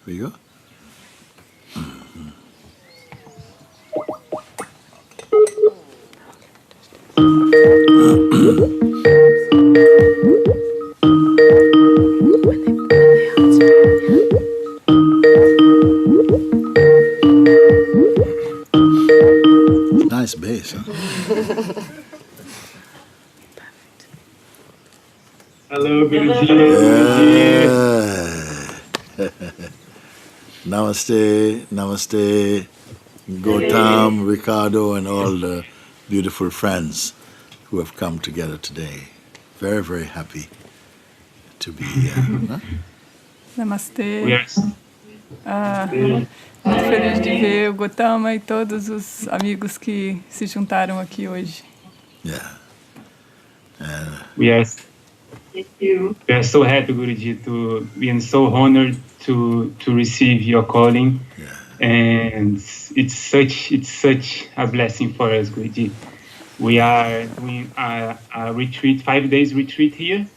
we go. Nice bass, huh? Hello, Guruji. Namaste, namaste, Gautam, Ricardo, and all the beautiful friends who have come together today. Very, very happy to be here. Huh? Namastê. Yes. Muito feliz de ver o Gautama e todos os amigos que se juntaram aqui hoje. Yeah. Yes. Thank you. We are so happy, Guruji, to be and so honored to receive your calling. Yeah. And it's such a blessing for us, Guruji. We are doing a retreat, 5 days retreat here,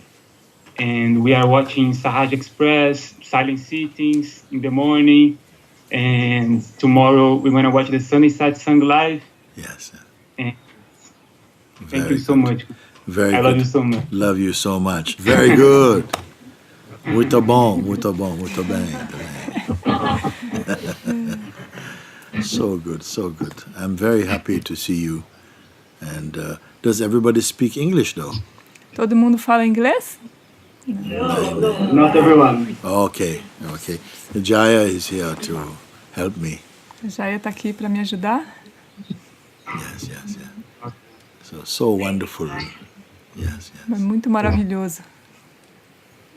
and we are watching Sahaj Express, silent sittings in the morning, and tomorrow we're going to watch the Sunday Satsang live. Yes. And thank you so much. Very I good. love you so much. Love you so much. Very good. Muito bom, muito bom, muito bem. So good, so good. I'm very happy to see you. And does everybody speak English though? Todo mundo fala inglês? No, not everyone. Okay, okay. Jaya is here to help me. A Jaya está aqui para me ajudar. Yes, yes, yes. So wonderful. Yes, É yes. muito maravilhoso.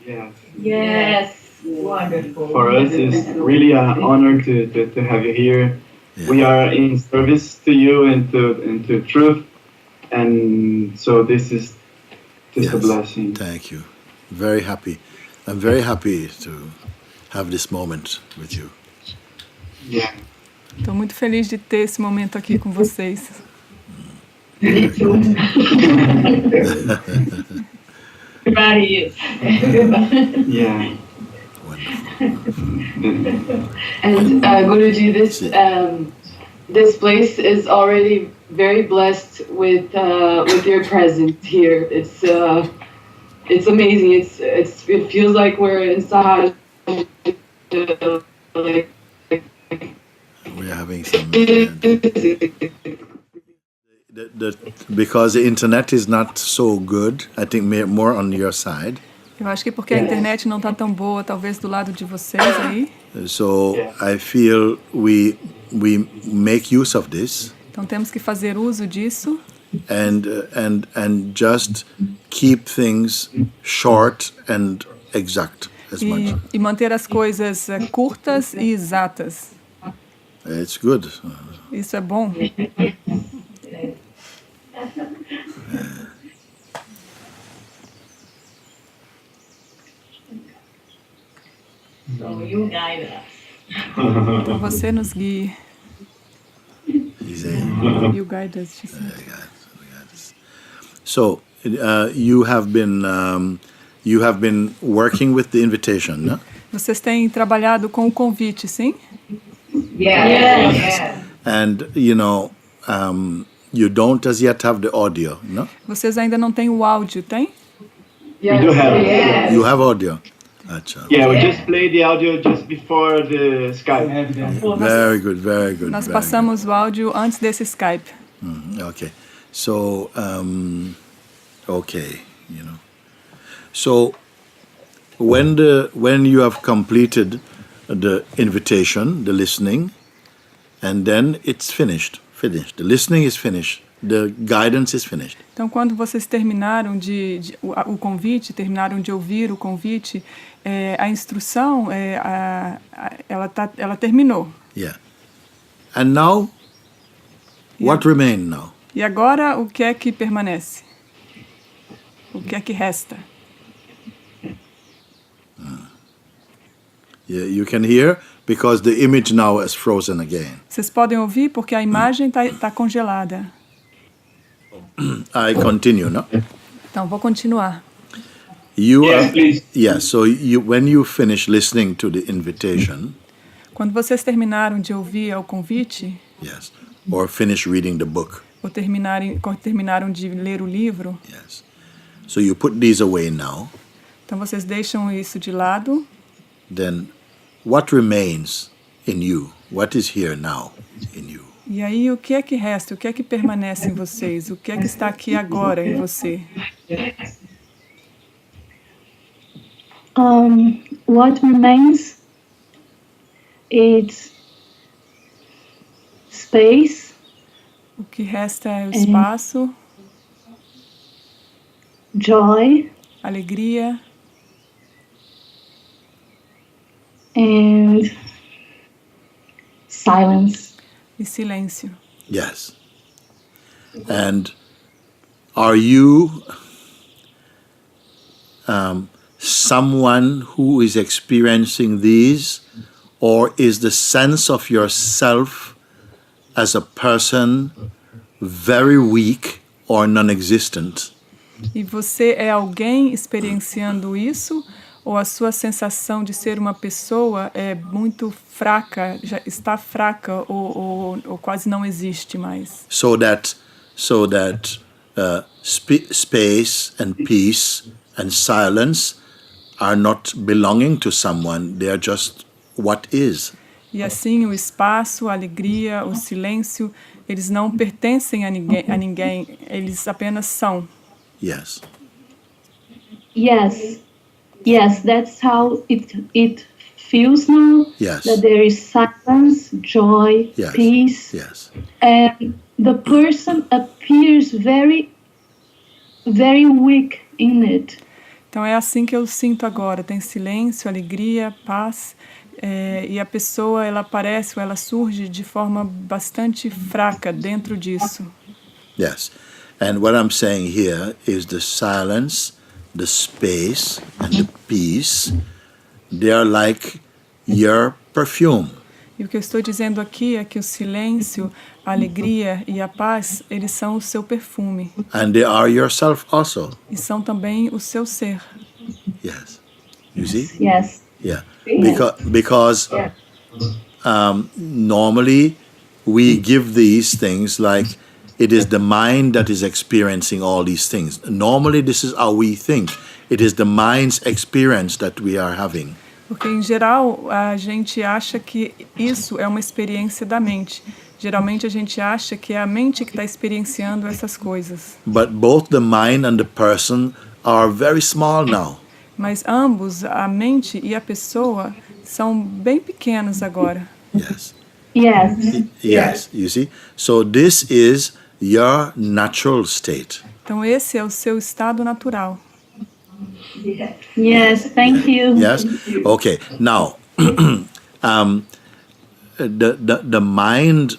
Yeah. Yes, wonderful. For us, it's really an honor to have you here. Yeah. We are in service to you and to truth, and so this is just a blessing. Thank you. Very happy. I'm very happy to have this moment with you. Yeah. Estou muito feliz de ter esse momento aqui com vocês. Everybody is. Yeah. And Guruji, this place is already very blessed with your presence here. It's amazing. It feels like we're in Sahaj. We're having some... because the internet is not so good, I think more on your side. Eu acho que porque a internet não está tão boa, talvez do lado de vocês aí. So I feel we make use of this. Então temos que fazer uso disso. And just keep things short and exact as much. E manter as coisas curtas e exatas. It's good. Isso é bom. So you guide us. Você nos guie. He's a, You guide us. She said. So you have been working with the invitation, no? Vocês têm trabalhado com o convite, sim? Yes. And you you don't as yet have the audio, no? Vocês ainda não têm o áudio, tem? Yes. We do have. Yes. You have audio. Achha. Yeah, we just played the audio just before the Skype. Very good, very good. Nós very passamos o áudio antes desse Skype. good. Okay. So okay, So when you have completed the invitation, the listening, and then it's finished. The listening is finished. The guidance is finished. Então, quando vocês terminaram o convite, terminaram de ouvir o convite, a instrução, ela terminou. Yeah. And now, what remains now? E agora, o que é que permanece? O que é que resta? Yeah, you can hear because the image now is frozen again. Vocês podem ouvir porque a imagem está congelada. I continue, no? Então, vou continuar. You Yes, are, please. yeah, so when you finish listening to the invitation, Quando vocês terminaram de ouvir o convite, yes, or finish reading the book, ou terminaram de ler o livro, yes. So you put these away now. então vocês deixam isso de lado. Then what remains in you? What is here now in you? E aí, o que é que resta? O que é que permanece em vocês? O que é que está aqui agora em você? What remains is space, O que resta é o espaço, joy, alegria and silence. e silêncio. Yes. And are you someone who is experiencing these, or is the sense of yourself as a person very weak or non-existent? E você é alguém experienciando isso? Ou a sua sensação de ser uma pessoa é muito fraca, já está fraca ou quase não existe mais? So that space and peace and silence are not belonging to someone, they are just what is. E assim o espaço, a alegria, o silêncio, eles não pertencem a ninguém, eles apenas são. Yes. Yes, that's how it feels now. Yes. That there is silence, joy, Yes. peace, Yes. and the person appears very, very weak in it. Então é assim que eu sinto agora, tem silêncio, alegria, paz, e a pessoa ela aparece ou ela surge de forma bastante fraca dentro disso. Yes. And what I'm saying here is the silence, the space, and the peace, they are like your perfume. E o que eu estou dizendo aqui é que o silêncio, a alegria e a paz, eles são o seu perfume. And they are yourself also. E são também o seu ser. Yes. You see? Yes. Yeah. Because normally we give these things like it is the mind that is experiencing all these things. Normally this is how we think. It is the mind's experience that we are having. Porque, em geral, a gente acha que isso é uma experiência da mente. Geralmente, a gente acha que é a mente que está experienciando essas coisas. But both the mind and the person are very small now. Mas ambos, a mente e a pessoa, são bem pequenos agora. Yes. Yes. Yes, you see? So this is your natural state. Então, esse é o seu estado natural. Yes, thank you. Yes? Okay. Now, the mind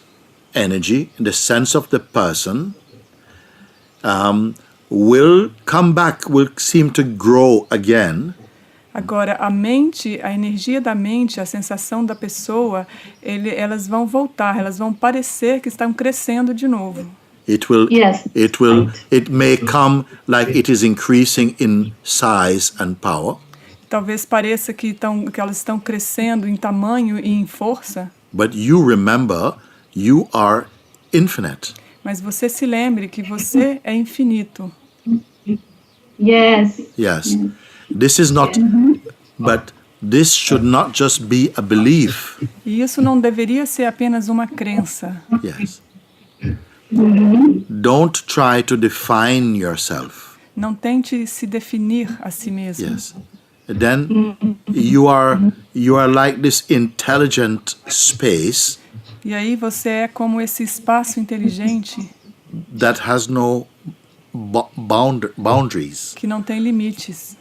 energy, the sense of the person, will come back, will seem to grow again. Agora, a mente, a energia da mente, a sensação da pessoa, elas vão voltar, elas vão parecer que estão crescendo de novo. It will, Yes. it may come like it is increasing in size and power, Talvez pareça que elas estão crescendo em tamanho e em força, but you remember you are infinite. mas você se lembre que você é infinito. Yes. Yes. This is not, but this should not just be a belief. E isso não deveria ser apenas uma crença. Yes. Don't try to define yourself. Não tente se definir a si mesmo. Yes. Then you are like this intelligent space E aí você é como esse espaço inteligente that has no boundaries. que não tem limites.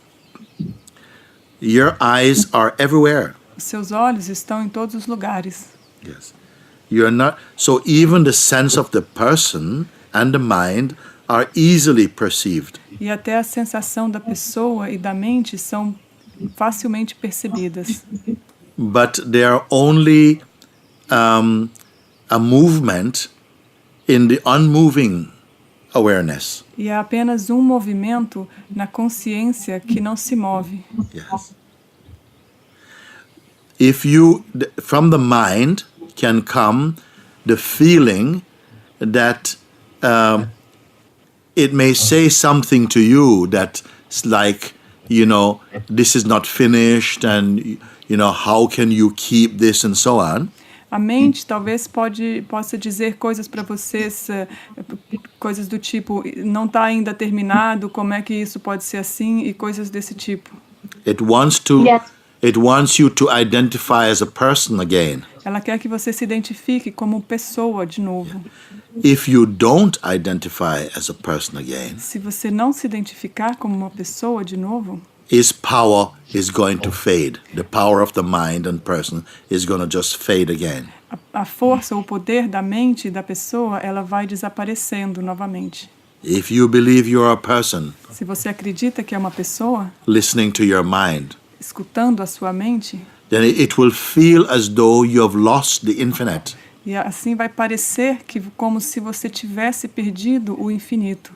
Your eyes are everywhere. Os seus olhos estão em todos os lugares. Yes. You're not, so even the sense of the person and the mind are easily perceived. E até a sensação da pessoa e da mente são facilmente percebidas. But they are only a movement in the unmoving awareness. E é apenas um movimento na consciência que não se move. Yes. from the mind can come the feeling that it may say something to you that's like, this is not finished, and, how can you keep this, and so on. A mente talvez possa dizer coisas para vocês, coisas do tipo, não está ainda terminado, como é que isso pode ser assim, e coisas desse tipo. It wants you to identify as a person again. Ela quer que você se identifique como pessoa de novo. If you don't identify as a person again, Se você não se identificar como uma pessoa de novo, his power is going to fade. The power of the mind and person is going to just fade again. a força, o poder da mente e da pessoa, ela vai desaparecendo novamente. If you believe you're a person, Se você acredita que é uma pessoa, listening to your mind, escutando a sua mente, then it will feel as though you have lost the infinite. e assim vai parecer como se você tivesse perdido o infinito.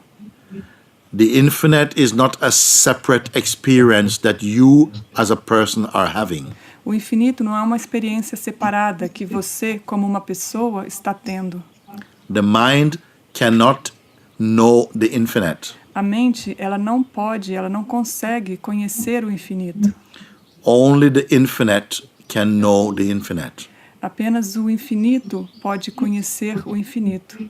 The infinite is not a separate experience that you as a person are having. O infinito não é uma experiência separada que você, como uma pessoa, está tendo. The mind cannot know the infinite. A mente, ela não consegue conhecer o infinito. Only the infinite can know the infinite. Apenas o infinito pode conhecer o infinito.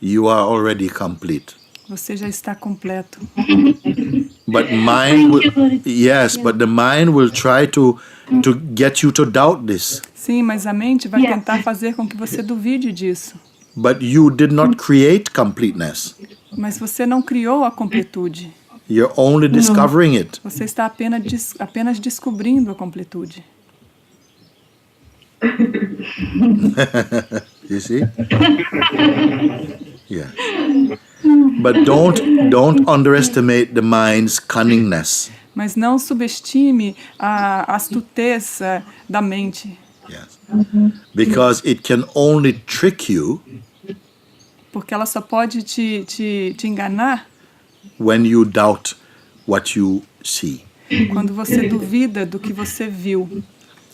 You are already complete. Você já está completo. But but the mind will try to get you to doubt this. Sim, mas a mente vai tentar fazer com que você duvide disso. But you did not create completeness. Mas você não criou a completude. You're only discovering it. Você está apenas descobrindo a completude. You see? Yeah. But don't underestimate the mind's cunningness. Mas não subestime a astutez da mente. Yes. Because it can only trick you Porque ela só pode te enganar when you doubt what you see. quando você duvida do que você viu.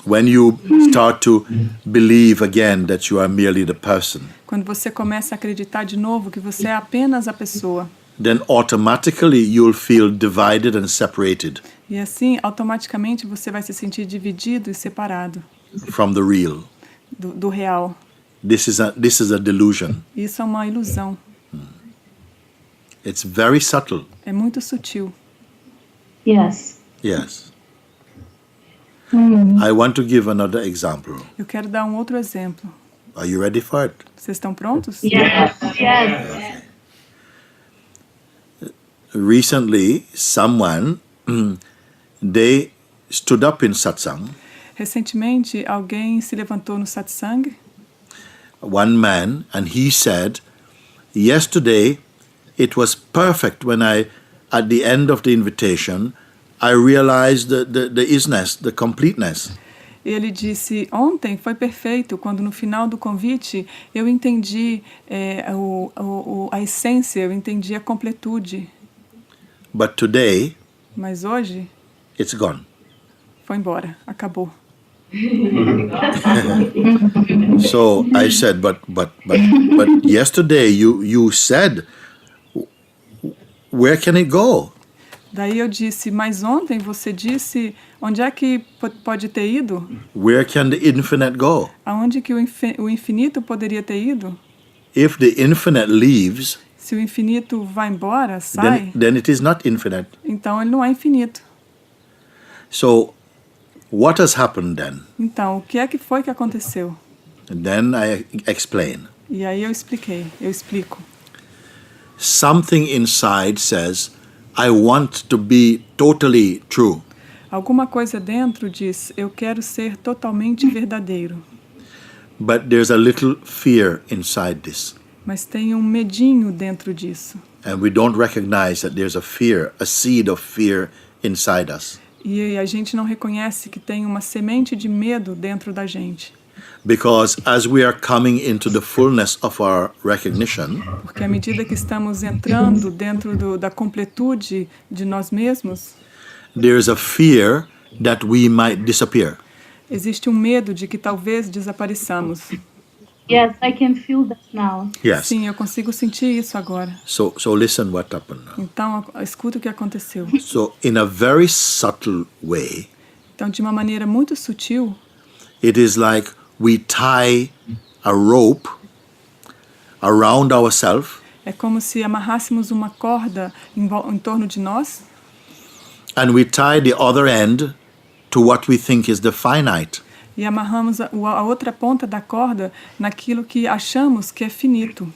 When you start to believe again that you are merely the person, Quando você começa a acreditar de novo que você é apenas a pessoa. then automatically you'll feel divided and separated E assim, automaticamente, você vai se sentir dividido e separado from the real. do real. This is a delusion. Isso é uma ilusão. It's very subtle. É muito sutil. Yes. Yes. I want to give another example. Eu quero dar um outro exemplo. Are you ready for it? Vocês estão prontos? Yes. Yes. Recently, someone, they stood up in satsang. Recentemente, alguém se levantou no satsang, One man, and he said, yesterday it was perfect when at the end of the invitation, I realized the isness, the completeness. ele disse, ontem foi perfeito, quando no final do convite eu entendi a essência, eu entendi a completude. But today, Mas hoje, it's gone. foi embora, acabou. So I said, but yesterday you said, where can it go? Daí eu disse, mas ontem você disse, onde é que pode ter ido? Where can the infinite go? Aonde que o infinito poderia ter ido? If the infinite leaves, Se o infinito vai embora, sai, then it is not infinite. então ele não é infinito. So what has happened then? Então, o que é que foi que aconteceu? And then I explain. E aí eu explico. Something inside says, I want to be totally true. Alguma coisa dentro diz, eu quero ser totalmente verdadeiro. But there's a little fear inside this. Mas tem um medinho dentro disso. And we don't recognize that there's a fear, a seed of fear inside us. E a gente não reconhece que tem uma semente de medo dentro da gente. Because as we are coming into the fullness of our recognition, Porque à medida que estamos entrando dentro da completude de nós mesmos, there is a fear that we might disappear. existe um medo de que talvez desapareçamos. Yes, I can feel that now. Yes. Sim, eu consigo sentir isso agora. So listen what happened now. Então, escuta o que aconteceu. So in a very subtle way, Então, de uma maneira muito sutil, it is like we tie a rope around ourselves é como se amarrássemos uma corda em torno de nós and we tie the other end to what we think is the finite. e amarramos a outra ponta da corda naquilo que achamos que é finito.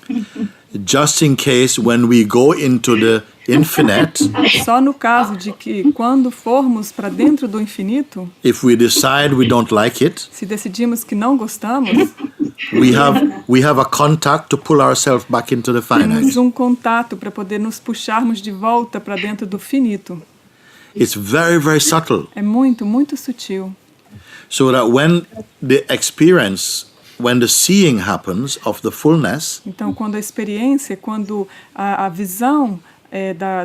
Just in case when we go into the infinite, Só no caso de que, quando formos para dentro do infinito, if we decide we don't like it, se decidimos que não gostamos, we have a contact to pull ourselves back into the temos finite. um contato para poder nos puxarmos de volta para dentro do finito. It's very, very subtle. É muito, muito sutil. So that when the seeing happens of the fullness, Então, quando a experiência, quando a visão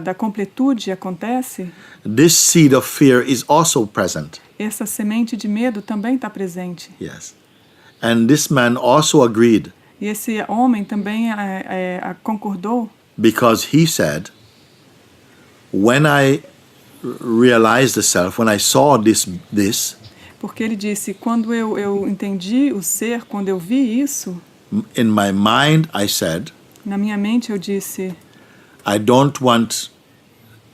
da completude acontece, this seed of fear is also present. essa semente de medo também está presente. Yes. And this man also agreed E esse homem também concordou, because he said, when I realized the self, when I saw this, porque ele disse, quando eu entendi o ser, quando eu vi isso, in my mind I said, na minha mente eu disse, I don't want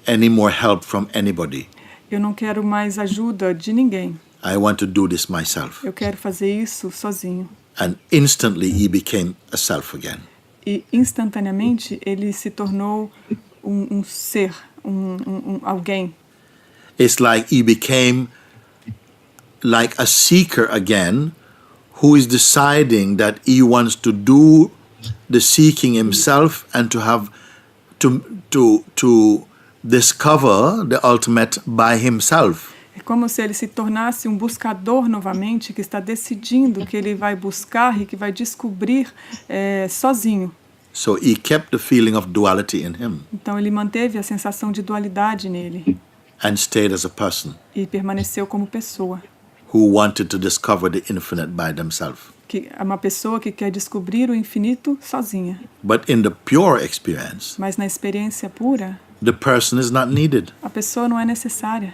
any more help from anybody. eu não quero mais ajuda de ninguém. I want to do this myself. Eu quero fazer isso sozinho. And instantly he became a self again. E instantaneamente ele se tornou um ser, alguém. It's like he became like a seeker again who is deciding that he wants to do the seeking himself and to have to discover the ultimate by himself. É como se ele se tornasse um buscador novamente, que está decidindo que ele vai buscar e que vai descobrir sozinho. So he kept the feeling of duality in him Então ele manteve a sensação de dualidade nele and stayed as a person e permaneceu como pessoa. who wanted to discover the infinite by themselves. Que é uma pessoa que quer descobrir o infinito sozinha. But in the pure experience, Mas na experiência pura, the person is not needed. a pessoa não é necessária.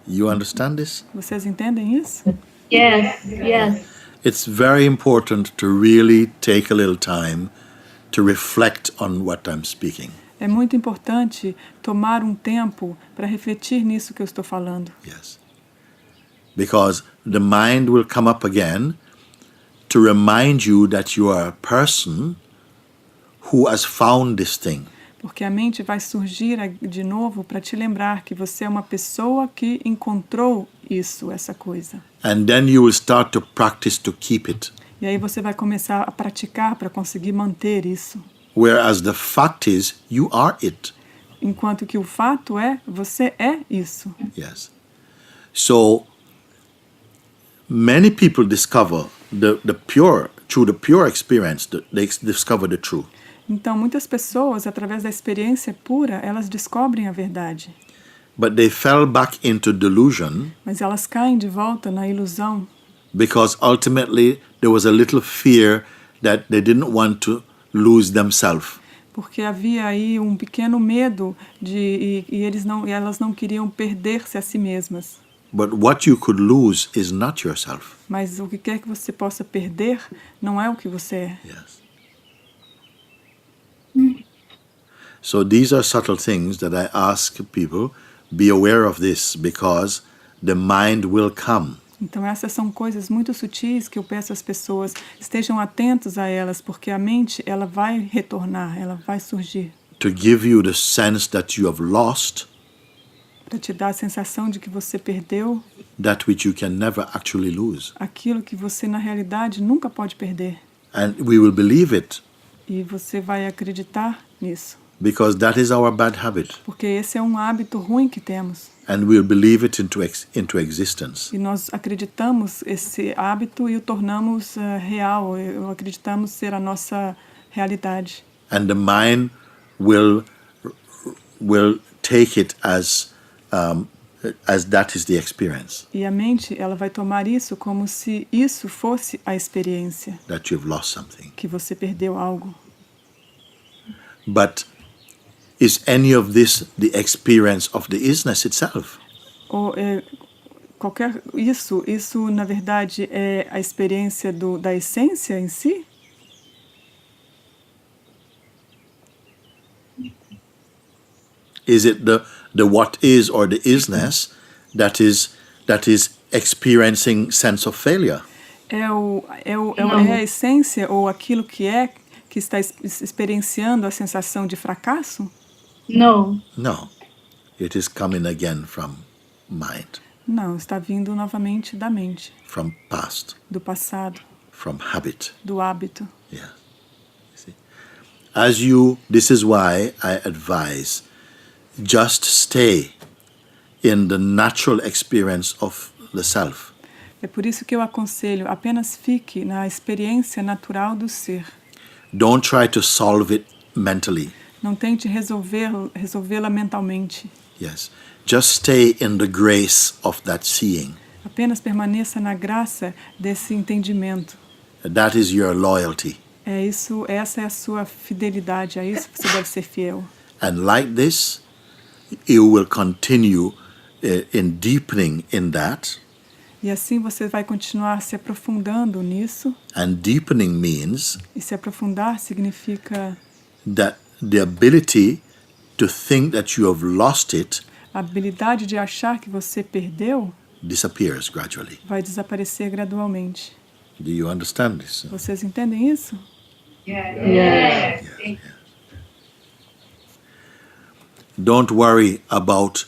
You understand this? Vocês entendem isso? Yes, yes. It's very important to really take a little time to reflect on what I'm speaking. É muito importante tomar um tempo para refletir nisso que eu estou falando. Yes. Because the mind will come up again to remind you that you are a person who has found this thing. Porque a mente vai surgir de novo para te lembrar que você é uma pessoa que encontrou isso, essa coisa. And then you will start to practice to keep it. E aí você vai começar a praticar para conseguir manter isso. Whereas the fact is, you are it. Enquanto que o fato é, você é isso. Yes. So, many people discover through the pure experience, they discover the truth. Então, muitas pessoas, através da experiência pura, elas descobrem a verdade. But they fell back into delusion Mas elas caem de volta na ilusão, because ultimately there was a little fear that they didn't want to lose themselves. porque havia aí um pequeno medo e elas não queriam perder-se a si mesmas. But what you could lose is not yourself. Mas o que quer que você possa perder não é o que você é. Yes. So these are subtle things that I ask people, be aware of this because the mind will come. Então essas são coisas muito sutis que eu peço às pessoas, estejam atentos a elas, porque a mente ela vai retornar, ela vai surgir. To give you the sense that you have lost Para te dar a sensação de que você perdeu that which you can never actually lose. aquilo que você na realidade nunca pode perder. And we will believe it E você vai acreditar nisso. Because that is our bad habit. Porque esse é um hábito ruim que temos. And we'll believe it into existence. E nós acreditamos esse hábito e o tornamos real, acreditamos ser a nossa realidade. And the mind will take it as that is the experience. E a mente, ela vai tomar isso como se isso fosse a experiência. That you've lost something. Que você perdeu algo. But is any of this the experience of the isness itself? Ou isso na verdade é a experiência da essência em si? Is it the what is or the isness that is experiencing sense of failure? É a essência ou aquilo que está experienciando a sensação de fracasso? No. No. It is coming again from mind. Não, está vindo novamente da mente. From past. Do passado. From habit. Do hábito. Yeah. See? This is why I advise, just stay in the natural experience of the self. É por isso que eu aconselho, apenas fique na experiência natural do ser. Don't try to solve it mentally. Não tente resolvê-la mentalmente. Yes. Just stay in the grace of that seeing. Apenas permaneça na graça desse entendimento. That is your loyalty. Essa é a sua fidelidade, a isso você deve ser fiel. And like this, you will continue in deepening in that. E assim você vai continuar se aprofundando nisso. And deepening means e se aprofundar significa that the ability to think that you have lost it a habilidade de achar que você perdeu disappears gradually. Vai desaparecer gradualmente. Do you understand this? Vocês entendem isso? Yeah. Don't worry about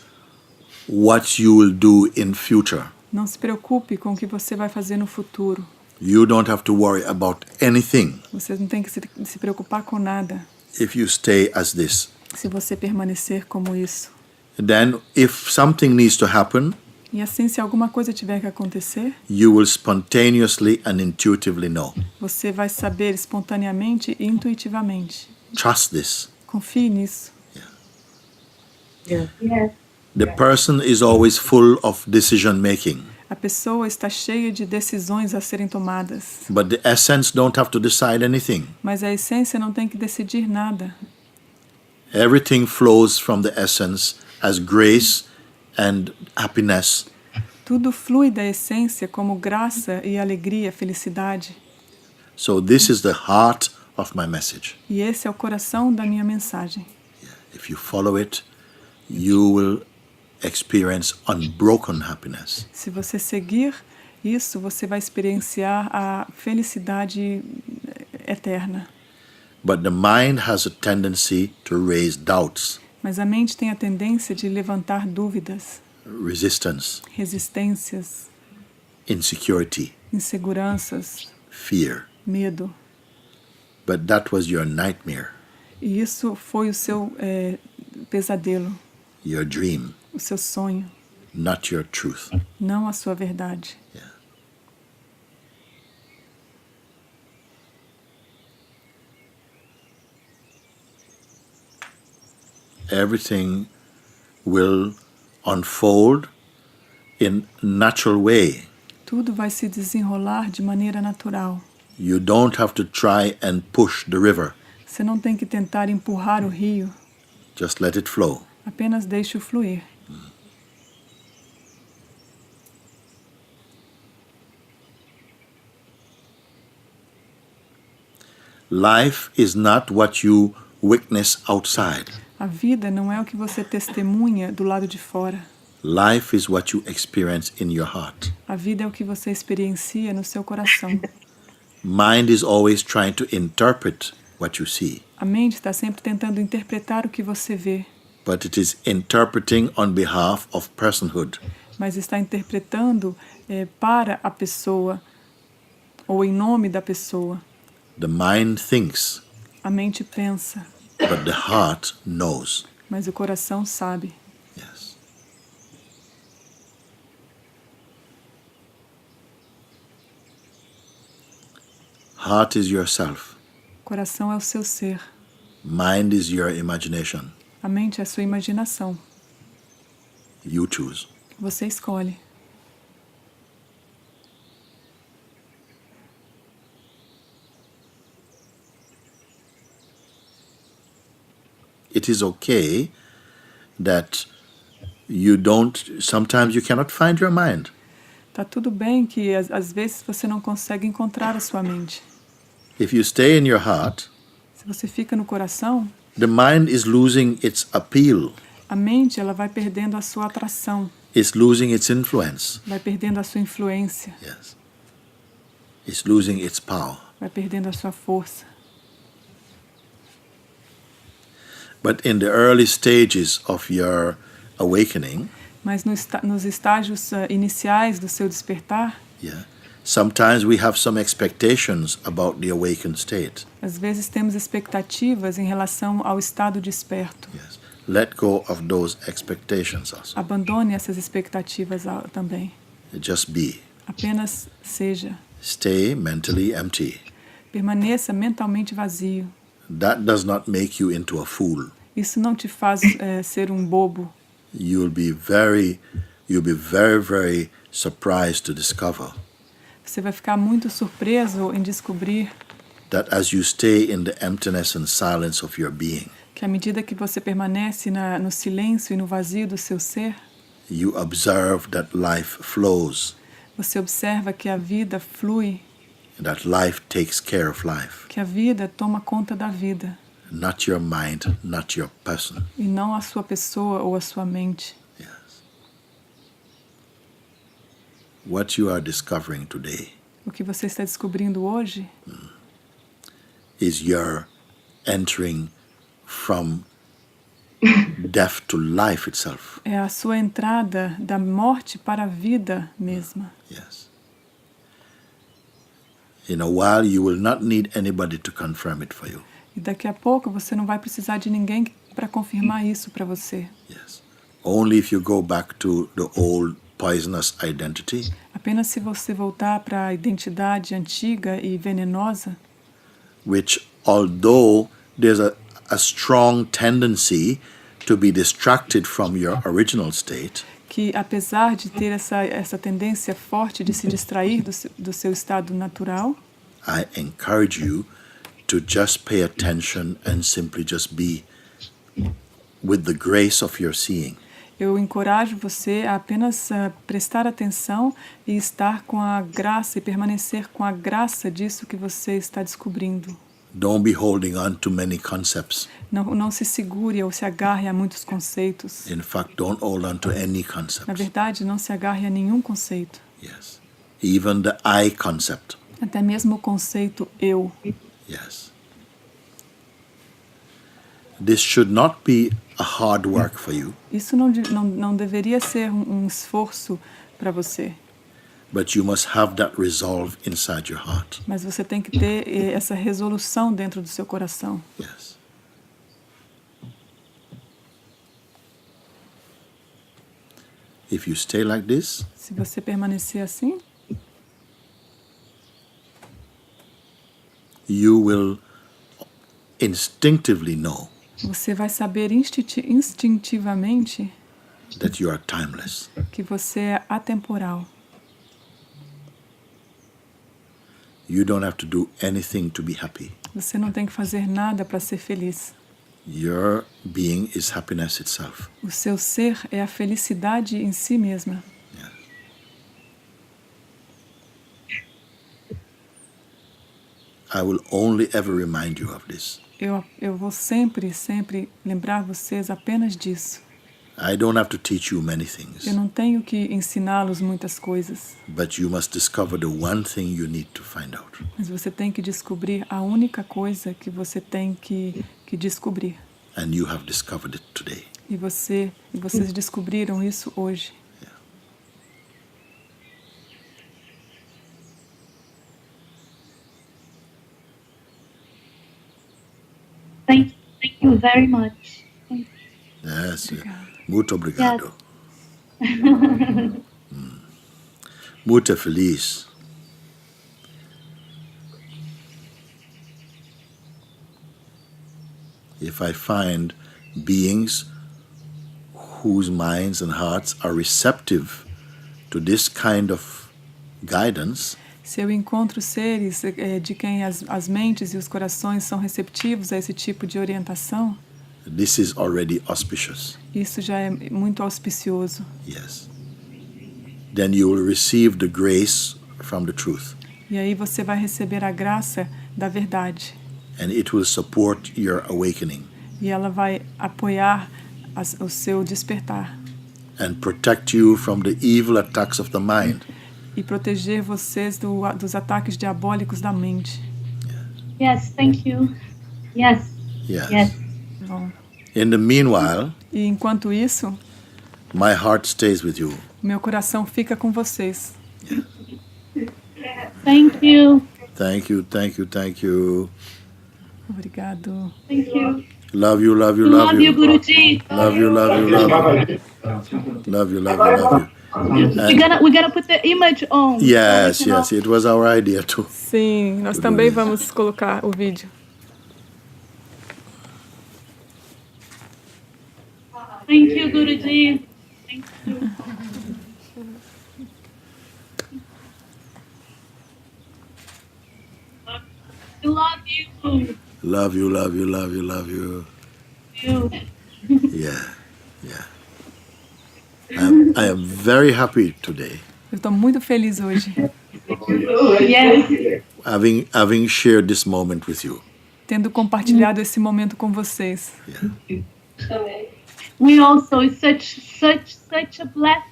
what you will do in future. Não se preocupe com o que você vai fazer no futuro. You don't have to worry about anything. Você não tem que se preocupar com nada. If you stay as this. Se você permanecer como isso. Then, if something needs to happen, e assim, se alguma coisa tiver que acontecer, you will spontaneously and intuitively know. Você vai saber espontaneamente e intuitivamente. Trust this. Confie nisso. Yes. The person is always full of decision making. A pessoa está cheia de decisões a serem tomadas. But the essence don't have to decide anything. Mas a essência não tem que decidir nada. Everything flows from the essence as grace and happiness. Tudo flui da essência como graça e alegria, felicidade. So this is the heart of my message. E esse é o coração da minha mensagem. If you follow it, you will experience unbroken happiness. Se você seguir isso, você vai experienciar a felicidade eterna. But the mind has a tendency to raise doubts. Mas a mente tem a tendência de levantar dúvidas, resistências, insecurity, inseguranças, fear, medo. But that was your nightmare. E isso foi o seu pesadelo, your dream, o seu sonho, not your truth. Não a sua verdade. Yeah. Everything will unfold in natural way. Tudo vai se desenrolar de maneira natural. You don't have to try and push the river. Você não tem que tentar empurrar o rio. Just let it flow. Apenas deixe-o fluir. Life is not what you witness outside. A vida não é o que você testemunha do lado de fora. Life is what you experience in your heart. A vida é o que você experiencia no seu coração. Mind is always trying to interpret what you see. A mente está sempre tentando interpretar o que você vê. But it is interpreting on behalf of personhood. Mas está interpretando para a pessoa ou em nome da pessoa. The mind thinks. A mente pensa. but the heart knows. Mas o coração sabe. Yes. Heart is yourself. Coração é o seu ser. Mind is your imagination. A mente é a sua imaginação. You choose. Você escolhe. It is okay that you don't, sometimes you cannot find your mind. Tá tudo bem que às vezes você não consegue encontrar a sua mente. If you stay in your heart, Se você fica no coração, the mind is losing its appeal. a mente ela vai perdendo a sua atração, It's losing its influence. vai perdendo a sua influência, Yes. It's losing its power. vai perdendo a sua força. But in the early stages of your awakening, Mas nos estágios iniciais do seu despertar, yeah, sometimes we have some expectations about the awakened state. às vezes temos expectativas em relação ao estado desperto. Yes. Let go of those expectations also. Abandone essas expectativas também. Just be. Apenas seja. Stay mentally empty. Permaneça mentalmente vazio. That does not make you into a fool. Isso não te faz ser um bobo. You'll be very, very surprised to discover Você vai ficar muito surpreso em descobrir that as you stay in the emptiness and silence of your being, que à medida que você permanece no silêncio e no vazio do seu ser, you observe that life flows, você observa que a vida flui, that life takes care of life, que a vida toma conta da vida, not your mind, not your person. e não a sua pessoa ou a sua mente. Yes. What you are discovering today O que você está descobrindo hoje is your entering from death to life itself. é a sua entrada da morte para a vida mesma. Yes. In a while, you will not need anybody to confirm it for you. E daqui a pouco você não vai precisar de ninguém para confirmar isso para você. Yes. Only if you go back to the old poisonous identity, Apenas se você voltar para a identidade antiga e venenosa, which although there's a strong tendency to be distracted from your original state, que apesar de ter essa tendência forte de se distrair do seu estado natural, I encourage you to just pay attention and simply just be with the grace of your seeing. eu encorajo você a apenas prestar atenção e estar com a graça e permanecer com a graça disso que você está descobrindo. Don't be holding on to many concepts. Não se segure ou se agarre a muitos conceitos. In fact, don't hold on to any Na concepts. verdade, não se agarre a nenhum conceito. Yes. Even the I concept. Até mesmo o conceito eu. Yes. This should not be a hard work for you, Isso não deveria ser um esforço para você. but you must have that resolve inside your heart. Mas você tem que ter essa resolução dentro do seu coração. Yes. If you stay like this, Se você permanecer assim, you will instinctively know você vai saber instintivamente that you are timeless. que você é atemporal. You don't have to do anything to be happy. Você não tem que fazer nada para ser feliz. Your being is happiness itself. O seu ser é a felicidade em si mesma. Yeah. I will only ever remind you of this. Eu vou sempre lembrar vocês apenas disso. I don't have to teach you many things, Eu não tenho que ensiná-los muitas coisas, but you must discover the one thing you need to find out. mas você tem que descobrir a única coisa que você tem que descobrir. And you have discovered it today. E vocês descobriram isso hoje. Thank you. you very much. Yes. Muito obrigado. Muito feliz. If I find beings whose minds and hearts are receptive to this kind of guidance, se eu encontro seres de quem as mentes e os corações são receptivos a esse tipo de orientação, this is already auspicious. isso já é muito auspicioso. Yes. Then you will receive the grace from the truth. E aí você vai receber a graça da verdade. And it will support your awakening. E ela vai apoiar o seu despertar. And protect you from the evil attacks of the mind. E proteger vocês dos ataques diabólicos da mente. Yes, thank you. Yes. Yes. Yes. Bom. In the meanwhile, E enquanto isso, my heart stays with you. meu coração fica com vocês. Thank you. Thank you, thank you, thank you. Obrigado. Thank you. Love you, love you, Love love you, you. Guruji. Love you, love you, love you. Love you, love you, love you. We're gonna put the image on. Yes, so we can yes, it was our idea too. Sim, nós também vamos colocar o vídeo. Thank you, Guruji. Thank you. I love you. Love you, love you, love you, love you. You. Yeah, yeah. I am very happy today, Eu estou muito feliz hoje, Yes. having shared this moment with you. tendo compartilhado esse momento com vocês. Yeah. We also, it's such a blessing.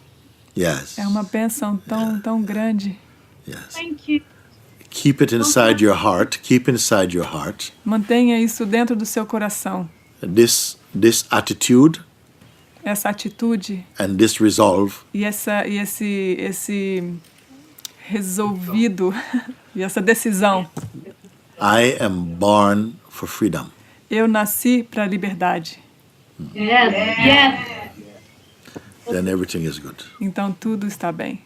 Yes, É uma bênção tão grande. yes. Thank you. Keep it inside your heart. Keep inside your heart. Mantenha isso dentro do seu coração. This attitude Essa atitude and this resolve e esse resolvido e essa decisão. I am born for freedom. Eu nasci para a liberdade. Yes. Yes. Then everything is good. Então tudo está bem.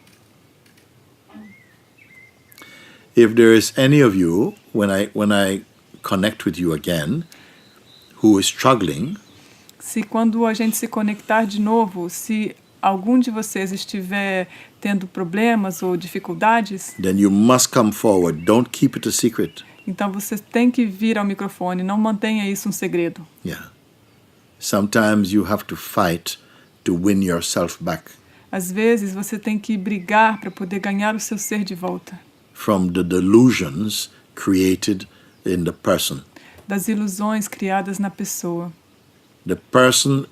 If there is any of you, when I connect with you again, who is struggling, Se quando a gente se conectar de novo, se algum de vocês estiver tendo problemas ou dificuldades, then you must come forward. Don't keep it a secret. então você tem que vir ao microfone, não mantenha isso um segredo. Yeah. Sometimes you have to fight to win yourself back Às vezes você tem que brigar para poder ganhar o seu ser de volta, from the delusions created in the person. das ilusões criadas na pessoa. The person,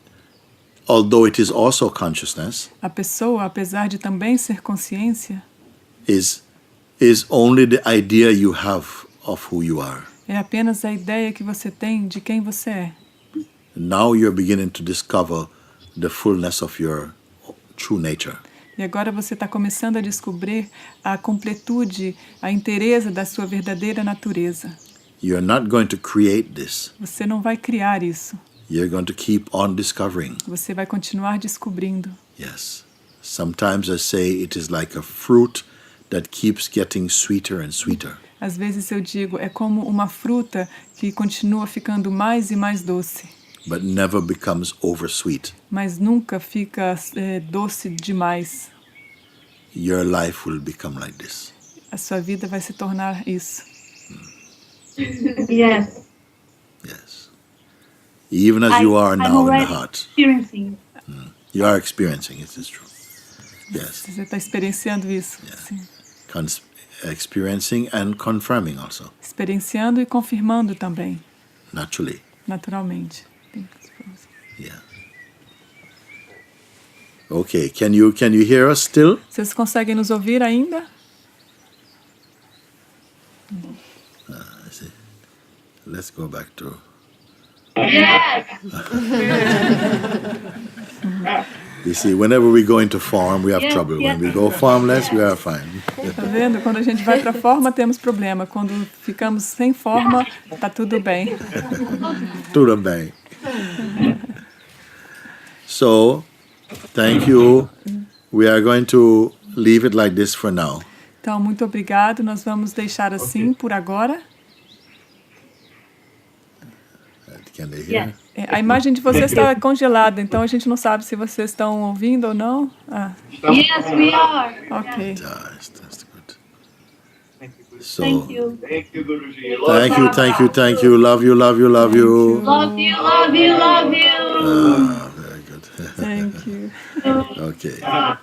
although it is also consciousness, A pessoa, apesar de também ser consciência, is only the idea you have of who you are. é apenas a ideia que você tem de quem você é. Now you're beginning to discover the fullness of your true nature. E agora você está começando a descobrir a completude, a inteireza da sua verdadeira natureza. You're not going to create this. Você não vai criar isso. You're going to keep on discovering. Você vai continuar descobrindo. Yes. Sometimes I say it is like a fruit that keeps getting sweeter and sweeter. Às vezes eu digo, é como uma fruta que continua ficando mais e mais doce, But never becomes oversweet. mas nunca fica doce demais. Your life will become like this. A sua vida vai se tornar isso. Yes. Yes. Even as you are I'm now in the already heart. experiencing. You are experiencing it, is true. Yes. Você está experienciando isso. Sim. Experiencing and confirming also, Experienciando e confirmando também, naturally. naturalmente. Yeah. Okay, can you hear us still? Vocês conseguem nos ouvir ainda? I see. Let's go back to... Yes. You see, whenever we go into form, we have trouble. When we go formless, we are fine. Tá vendo? Quando a gente vai para a forma, temos problema. Quando ficamos sem forma, tá tudo bem. Tudo bem. So, thank you. We are going to leave it like this for now. Então, muito obrigado. Nós vamos deixar assim por agora. Can they hear? A imagem de vocês está congelada, então a gente não sabe se vocês estão ouvindo ou não. Ah, Yes, we are. ok. That's good. So, Thank you. thank you. Love you. Love you, love you, love you. Very good. Thank you. Okay.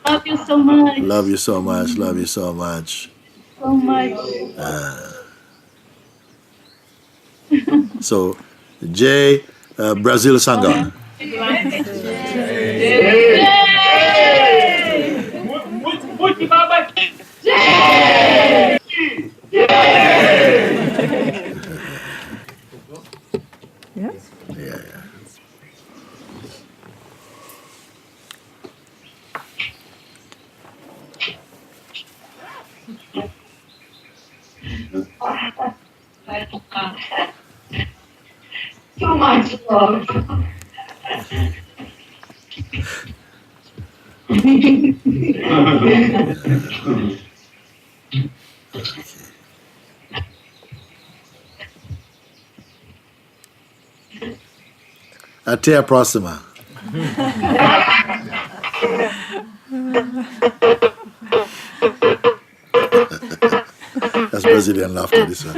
Love you so much. Love you so much. Love you so much. So much. So, Jay, Brazil Sangha. Moojibaba. Yes? Yeah. Too much love. Até a próxima. That's Brazilian laughter, this one.